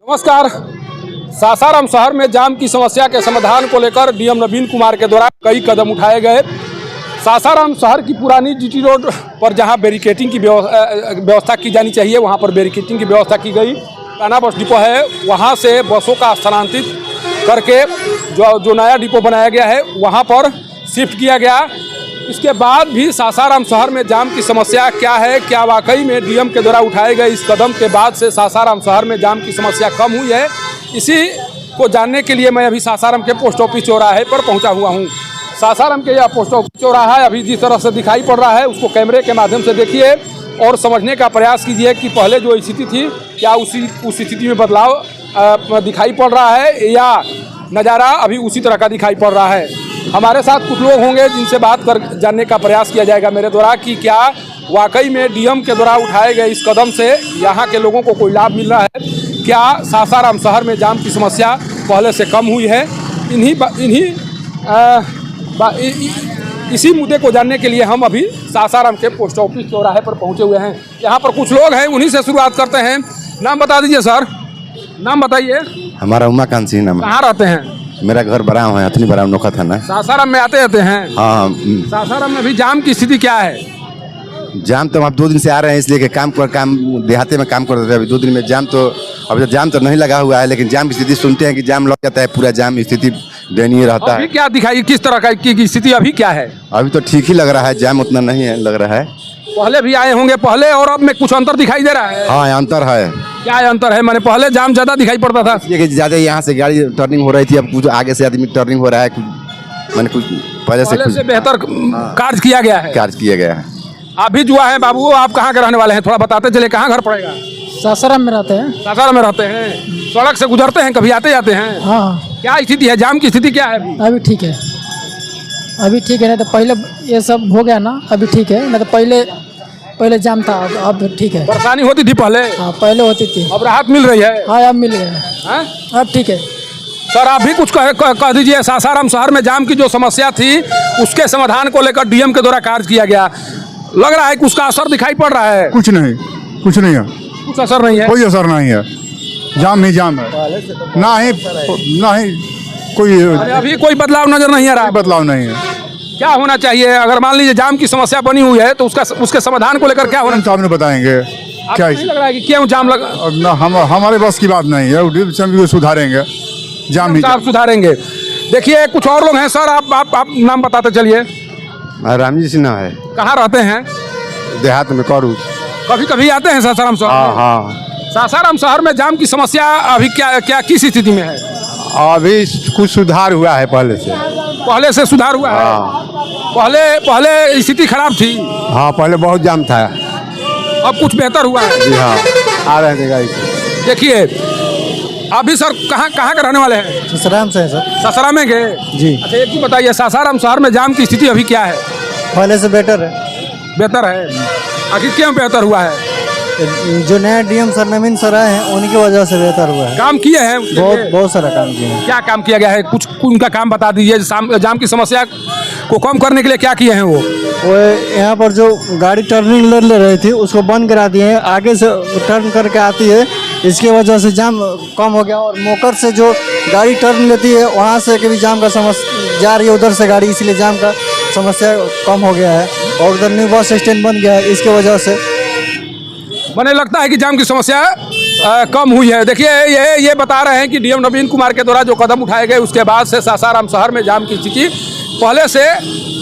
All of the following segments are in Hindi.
नमस्कार। सासाराम शहर में जाम की समस्या के समाधान को लेकर डीएम नवीन कुमार के द्वारा कई कदम उठाए गए। सासाराम शहर की पुरानी जीटी रोड पर जहां बैरिकेटिंग की व्यवस्था की जानी चाहिए वहां पर बैरिकेटिंग की व्यवस्था की गई। टाना बस डिपो है, वहां से बसों का स्थानांतरित करके जो नया डिपो बनाया गया है वहां पर शिफ्ट किया गया। इसके बाद भी सासाराम शहर में जाम की समस्या क्या है, क्या वाकई में डीएम के द्वारा उठाए गए इस कदम के बाद से सासाराम शहर में जाम की समस्या कम हुई है, इसी को जानने के लिए मैं अभी सासाराम के पोस्ट ऑफिस चौराहे पर पहुंचा हुआ हूं। सासाराम के यह पोस्ट ऑफिस चौराहा अभी जिस तरह से दिखाई पड़ रहा है उसको कैमरे के माध्यम से देखिए और समझने का प्रयास कीजिए कि पहले जो स्थिति थी क्या उस स्थिति में बदलाव दिखाई पड़ रहा है या नज़ारा अभी उसी तरह का दिखाई पड़ रहा है। हमारे साथ कुछ लोग होंगे जिनसे बात कर जानने का प्रयास किया जाएगा मेरे द्वारा कि क्या वाकई में डीएम के द्वारा उठाए गए इस कदम से यहाँ के लोगों को कोई लाभ मिल रहा है, क्या सासाराम शहर में जाम की समस्या पहले से कम हुई है। इसी मुद्दे को जानने के लिए हम अभी सासाराम के पोस्ट ऑफिस चौराहे पर पहुँचे हुए हैं। यहाँ पर कुछ लोग हैं, उन्हीं से शुरुआत करते हैं। नाम बता दीजिए सर, नाम बताइए। हमारा उमाकांत सिंह नाम है। कहाँ रहते हैं? मेरा घर बराव है, अथनी बराव नोखा थाना। सासाराम में आते रहते हैं? हाँ। सासाराम में अभी जाम की स्थिति क्या है? जाम तो हम 2 दिन से आ रहे हैं, इसलिए कि काम देहाते में काम करते थे। अभी 2 दिन में जाम तो अभी जाम तो नहीं लगा हुआ है, लेकिन जाम की स्थिति सुनते हैं कि जाम लग जाता है, पूरा जाम स्थिति दयनीय रहता है। अभी क्या दिखाई, किस तरह का की स्थिति अभी क्या है? अभी तो ठीक ही लग रहा है, जाम उतना नहीं है लग रहा है। पहले भी आए होंगे, पहले और अब में कुछ अंतर दिखाई दे रहा है? हाँ अंतर है। क्या अंतर है? मैंने पहले जाम ज्यादा दिखाई पड़ता था, ये ज्यादा यहाँ से गाड़ी टर्निंग हो रही थी, अब कुछ आगे से आदमी टर्निंग हो रहा है, मैंने कुछ पहले से बेहतर कार्य किया गया है। कार्य किया गया है। आप भी जुआ है बाबू, आप कहाँ के रहने वाले हैं? थोड़ा बताते चले, कहाँ घर पड़ेगा? सासाराम में रहते हैं। सासाराम में रहते हैं। सड़क से गुजरते हैं, कभी आते जाते हैं? हाँ। क्या स्थिति है, जाम की स्थिति क्या है अभी? अभी ठीक है, अभी ठीक है। नहीं तो पहले ये सब हो गया ना, अभी ठीक है। नहीं तो पहले जाम था, अब ठीक है। परेशानी होती थी पहले? हाँ पहले होती थी। अब राहत मिल रही है? हाँ अब मिल गया, अब ठीक है। सर आप भी कुछ कह दीजिए। सासाराम शहर में जाम की जो समस्या थी उसके समाधान को लेकर डीएम के द्वारा कार्य किया गया, लग रहा है कि उसका असर दिखाई पड़ रहा है? कुछ नहीं है, कुछ असर नहीं है, कोई असर नहीं है। जाम ही जाम है, ना ही कोई अभी कोई बदलाव नजर नहीं आ रहा है। बदलाव नहीं है। क्या होना चाहिए अगर मान लीजिए जाम की समस्या बनी हुई है तो उसके समाधान को लेकर क्या होना चाहिए? सामने बताएंगे। क्या नहीं लग रहा है कि क्यों जाम लगा? ना हमारे बस की बात नहीं है, सुधारेंगे जाम ही सुधारेंगे। देखिए कुछ और लोग हैं सर, आप नाम बताते चलिए। रामजी सिन्हा है। कहाँ रहते हैं? देहात में करू। कभी कभी आते हैं सासाराम शहर? हाँ। सासाराम शहर में जाम की समस्या अभी क्या किस स्थिति में है? अभी कुछ सुधार हुआ है, पहले से सुधार हुआ है। पहले स्थिति खराब थी। हाँ पहले बहुत जाम था, अब कुछ बेहतर हुआ है। जी हाँ, आ रहे हैं गाड़ी। देखिए अभी सर कहाँ के रहने वाले हैं? सासाराम से है सर। सासाराम में गए जी। अच्छा एक चीज बताइए, सासाराम शहर में जाम की स्थिति अभी क्या है? पहले से बेटर है। बेहतर है? आखिर क्यों बेहतर हुआ है? जो नया डीएम सर नवीन सर आए हैं उनकी वजह से बेहतर हुआ है। काम किए हैं? बहुत सारा काम किए हैं। क्या काम किया गया है? कुछ उनका काम बता दीजिए। जाम की समस्या को कम करने के लिए क्या किए हैं वो यहाँ पर जो गाड़ी टर्निंग ले रही थी उसको बंद करा दिए हैं, आगे से टर्न करके आती है, इसकी वजह से जाम कम हो गया। और मोकर से जो गाड़ी टर्न लेती है वहाँ से कभी जाम का समस्या जा रही है उधर से गाड़ी, इसलिए जाम का समस्या कम हो गया है। और उधर न्यू बस स्टैंड बन गया है, इसके वजह से मैंने लगता है कि जाम की समस्या कम हुई है। देखिए ये बता रहे हैं कि डीएम नवीन कुमार के द्वारा जो कदम उठाए गए उसके बाद से सासाराम शहर में जाम की स्थिति पहले से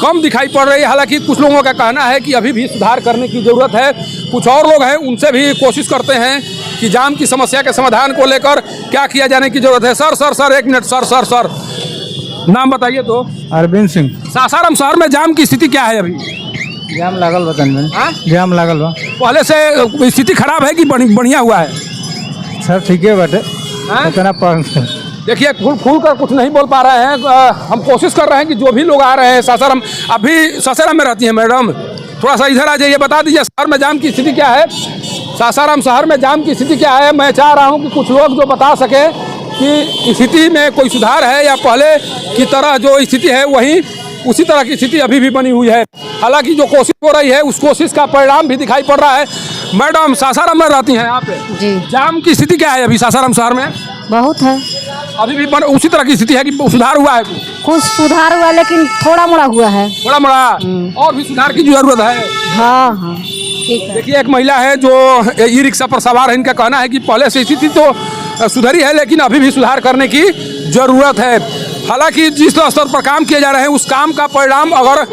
कम दिखाई पड़ रही है। हालांकि कुछ लोगों का कहना है कि अभी भी सुधार करने की ज़रूरत है। कुछ और लोग हैं, उनसे भी कोशिश करते हैं कि जाम की समस्या के समाधान को लेकर क्या किया जाने की ज़रूरत है। Sir 1 minute. सर नाम बताइए तो। अरविंद सिंह। सासाराम शहर में जाम की स्थिति क्या है अभी? जाम लागल बतन में। जाम लागल बा। पहले से स्थिति खराब है कि बढ़िया हुआ है? सर ठीक है बेटे। देखिए खुल कर कुछ नहीं बोल पा रहे हैं। हम कोशिश कर रहे हैं कि जो भी लोग आ रहे हैं सासाराम, अभी सासाराम में रहती हैं मैडम, थोड़ा सा इधर आ जाइए, बता दीजिए शहर में जाम की स्थिति क्या है? सासाराम शहर में जाम की स्थिति क्या है? मैं चाह रहा हूं कि कुछ लोग जो बता सके कि स्थिति में कोई सुधार है या पहले की तरह जो स्थिति है वही उसी तरह की स्थिति अभी भी बनी हुई है। हालांकि जो कोशिश हो रही है उस कोशिश का परिणाम भी दिखाई पड़ रहा है। मैडम सासाराम में रहती हैं यहाँ पे, जी जाम की स्थिति क्या है अभी सासाराम शहर में? बहुत है। अभी भी उसी तरह की स्थिति है कि सुधार हुआ है? कुछ सुधार हुआ लेकिन थोड़ा मोड़ा हुआ है। थोड़ा मोड़ा और भी सुधार की जरूरत है। हाँ हाँ ठीक है। देखिए एक महिला है जो ई रिक्शा पर सवार है, इनका कहना है कि पहले से स्थिति तो सुधरी है लेकिन अभी भी सुधार करने की जरूरत है। हालांकि जिस स्तर पर काम किए जा रहे हैं उस काम का परिणाम अगर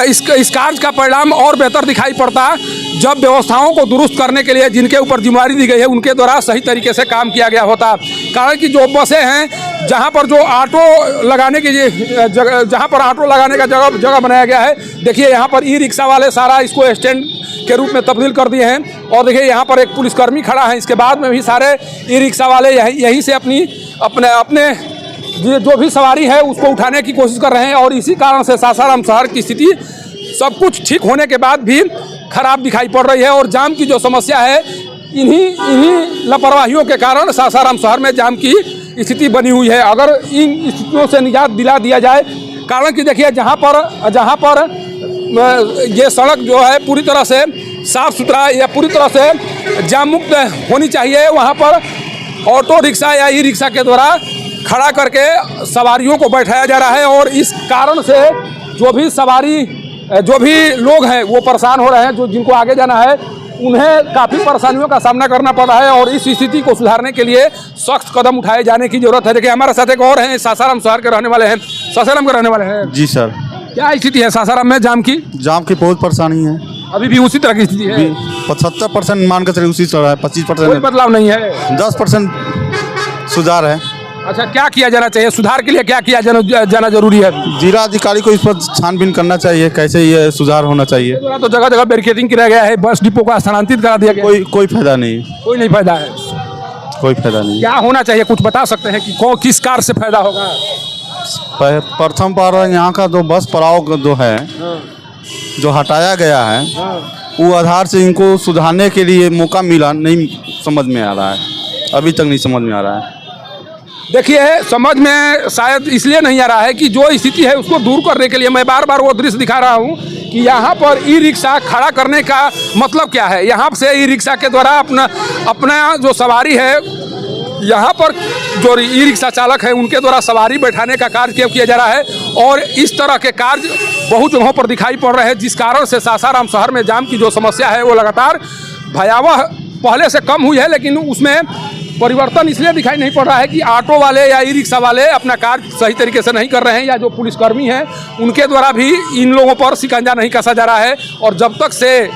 इस कार्य का परिणाम और बेहतर दिखाई पड़ता जब व्यवस्थाओं को दुरुस्त करने के लिए जिनके ऊपर जिम्मेवारी दी गई है उनके द्वारा सही तरीके से काम किया गया होता। कारण कि जो बसें हैं जहां पर जो ऑटो लगाने की जहां पर ऑटो लगाने का जगह बनाया गया है, देखिए यहाँ पर ई रिक्शा वाले सारा इसको स्टैंड के रूप में तब्दील कर दिए हैं। और देखिए यहाँ पर एक पुलिसकर्मी खड़ा है, इसके बाद में भी सारे ई रिक्शा वाले यहीं से अपने जो भी सवारी है उसको उठाने की कोशिश कर रहे हैं। और इसी कारण से सासाराम शहर की स्थिति सब कुछ ठीक होने के बाद भी खराब दिखाई पड़ रही है। और जाम की जो समस्या है इन्हीं लापरवाहियों के कारण सासाराम शहर में जाम की स्थिति बनी हुई है। अगर इन स्थितियों से निजात दिला दिया जाए, कारण कि देखिए जहाँ पर ये सड़क जो है पूरी तरह से साफ़ सुथरा या पूरी तरह से जाम मुक्त होनी चाहिए, वहाँ पर ऑटो रिक्शा या ई रिक्शा के द्वारा खड़ा करके सवारियों को बैठाया जा रहा है। और इस कारण से जो भी लोग हैं वो परेशान हो रहे हैं, जिनको आगे जाना है उन्हें काफ़ी परेशानियों का सामना करना पड़ रहा है। और इस स्थिति को सुधारने के लिए सख्त कदम उठाए जाने की जरूरत है। देखिए हमारे साथ एक और हैं, सासाराम शहर के रहने वाले हैं। सासाराम के रहने वाले हैं जी सर। क्या स्थिति है सासाराम में जाम की? जाम की बहुत परेशानी है, अभी भी उसी तरह की स्थिति है? 75% मान के चलिए उसी तरह है, 25% कोई बदलाव नहीं है, 10% सुधार है। अच्छा क्या किया जाना चाहिए? सुधार के लिए क्या किया जाना जरूरी है? जिला अधिकारी को इस पर छानबीन करना चाहिए, कैसे ये सुधार होना चाहिए। तो जगह जगह बैरिकेडिंग किया गया है, बस डिपो को स्थानांतरित करा दिया गया। कोई फायदा नहीं, कोई नहीं फायदा है, कोई फायदा नहीं। क्या होना चाहिए कुछ बता सकते हैं कि किस कार से फायदा होगा? प्रथम पर यहाँ का जो बस पड़ाव जो है जो हटाया गया है वो आधार से इनको सुधारने के लिए मौका मिला नहीं, समझ में आ रहा है, अभी तक नहीं समझ में आ रहा है। देखिए समझ में शायद इसलिए नहीं आ रहा है कि जो स्थिति है उसको दूर करने के लिए मैं बार बार वो दृश्य दिखा रहा हूँ कि यहाँ पर ई रिक्शा खड़ा करने का मतलब क्या है। यहाँ से ई रिक्शा के द्वारा अपना जो सवारी है, यहाँ पर जो ई रिक्शा चालक है उनके द्वारा सवारी बैठाने का कार्य किया जा रहा है। और इस तरह के कार्य बहुत जगहों पर दिखाई पड़ रहे हैं, जिस कारण से सासाराम शहर में जाम की जो समस्या है वो लगातार भयावह पहले से कम हुई है। लेकिन उसमें परिवर्तन इसलिए दिखाई नहीं पड़ रहा है कि ऑटो वाले या ई रिक्शा वाले अपना कार्य सही तरीके से नहीं कर रहे हैं, या जो पुलिसकर्मी हैं उनके द्वारा भी इन लोगों पर शिकंजा नहीं कसा जा रहा है। और जब तक से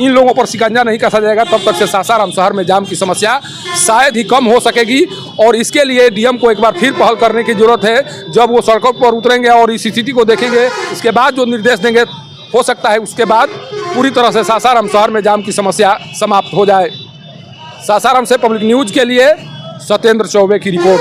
इन लोगों पर शिकंजा नहीं कसा जाएगा तब तक से सासाराम शहर में जाम की समस्या शायद ही कम हो सकेगी। और इसके लिए डीएम को एक बार फिर पहल करने की जरूरत है। जब वो सड़कों पर उतरेंगे और इस स्थिति को देखेंगे, इसके बाद जो निर्देश देंगे हो सकता है उसके बाद पूरी तरह से सासाराम शहर में जाम की समस्या समाप्त हो जाए। सासाराम से पब्लिक न्यूज़ के लिए सत्येंद्र चौबे की रिपोर्ट।